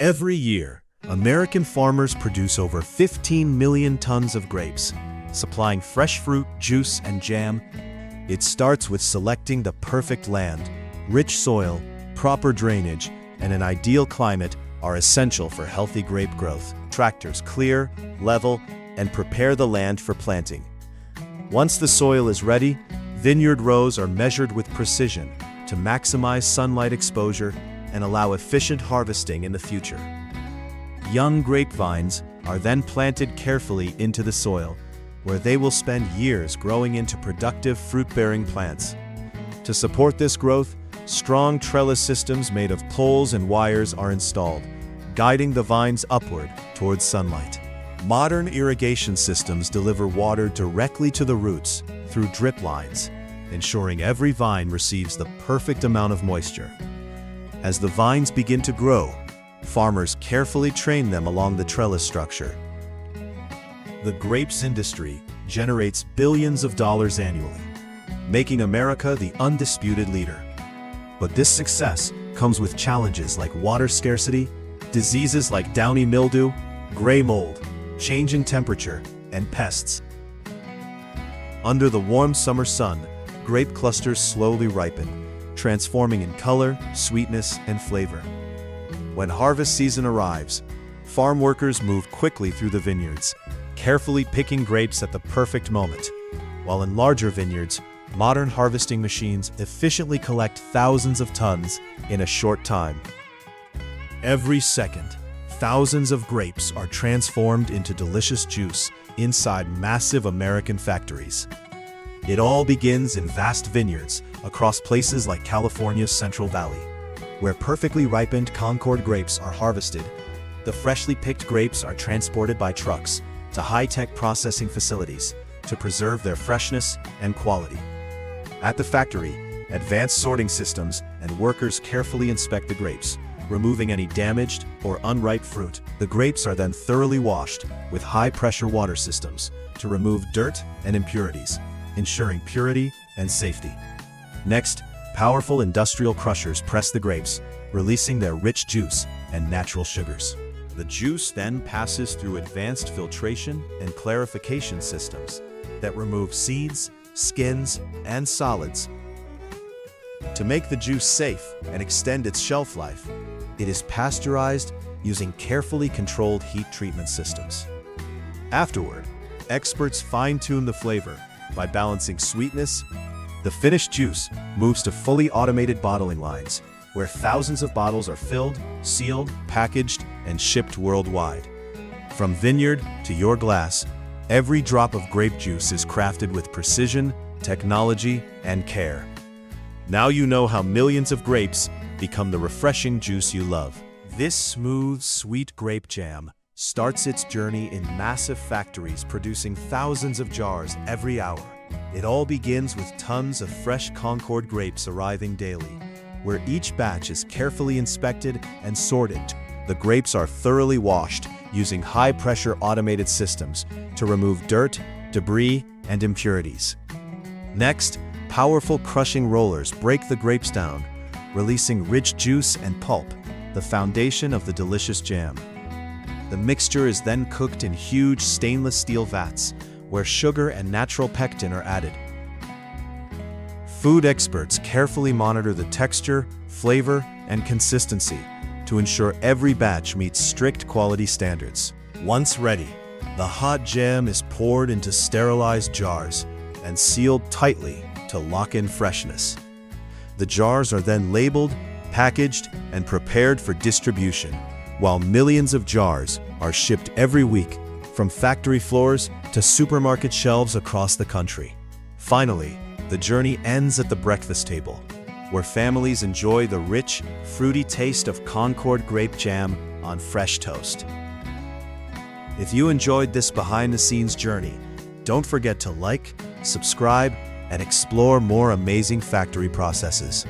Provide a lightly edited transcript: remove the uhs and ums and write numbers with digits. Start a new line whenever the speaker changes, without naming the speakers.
Every year, American farmers produce over 15 million tons of grapes, supplying fresh fruit, juice, and jam. It starts with selecting the perfect land. Rich soil, proper drainage, and an ideal climate are essential for healthy grape growth. Tractors clear, level, and prepare the land for planting. Once the soil is ready, vineyard rows are measured with precision to maximize sunlight exposure and allow efficient harvesting in the future. Young grapevines are then planted carefully into the soil, where they will spend years growing into productive fruit-bearing plants. To support this growth, strong trellis systems made of poles and wires are installed, guiding the vines upward towards sunlight. Modern irrigation systems deliver water directly to the roots through drip lines, ensuring every vine receives the perfect amount of moisture. As the vines begin to grow, farmers carefully train them along the trellis structure. The grapes industry generates billions of dollars annually, making America the undisputed leader. But this success comes with challenges like water scarcity, diseases like downy mildew, gray mold, changing temperature, and pests. Under the warm summer sun, grape clusters slowly ripen, transforming in color, sweetness, and flavor. When harvest season arrives, farm workers move quickly through the vineyards, carefully picking grapes at the perfect moment. While in larger vineyards, modern harvesting machines efficiently collect thousands of tons in a short time. Every second, thousands of grapes are transformed into delicious juice inside massive American factories. It all begins in vast vineyards across places like California's Central Valley, where perfectly ripened Concord grapes are harvested. The freshly picked grapes are transported by trucks to high-tech processing facilities to preserve their freshness and quality. At the factory, advanced sorting systems and workers carefully inspect the grapes, removing any damaged or unripe fruit. The grapes are then thoroughly washed with high-pressure water systems to remove dirt and impurities, ensuring purity and safety. Next, powerful industrial crushers press the grapes, releasing their rich juice and natural sugars. The juice then passes through advanced filtration and clarification systems that remove seeds, skins, and solids. To make the juice safe and extend its shelf life, it is pasteurized using carefully controlled heat treatment systems. Afterward, experts fine-tune the flavor by balancing sweetness. The finished juice moves to fully automated bottling lines, where thousands of bottles are filled, sealed, packaged, and shipped worldwide. From vineyard to your glass, every drop of grape juice is crafted with precision, technology, and care. Now you know how millions of grapes become the refreshing juice you love. This smooth, sweet grape jam starts its journey in massive factories producing thousands of jars every hour. It all begins with tons of fresh Concord grapes arriving daily, where each batch is carefully inspected and sorted. The grapes are thoroughly washed using high-pressure automated systems to remove dirt, debris, and impurities. Next, powerful crushing rollers break the grapes down, releasing rich juice and pulp, the foundation of the delicious jam. The mixture is then cooked in huge stainless steel vats, where sugar and natural pectin are added. Food experts carefully monitor the texture, flavor, and consistency to ensure every batch meets strict quality standards. Once ready, the hot jam is poured into sterilized jars and sealed tightly to lock in freshness. The jars are then labeled, packaged, and prepared for distribution, while millions of jars are shipped every week from factory floors to supermarket shelves across the country. Finally, the journey ends at the breakfast table, where families enjoy the rich, fruity taste of Concord grape jam on fresh toast. If you enjoyed this behind-the-scenes journey, don't forget to like, subscribe, and explore more amazing factory processes.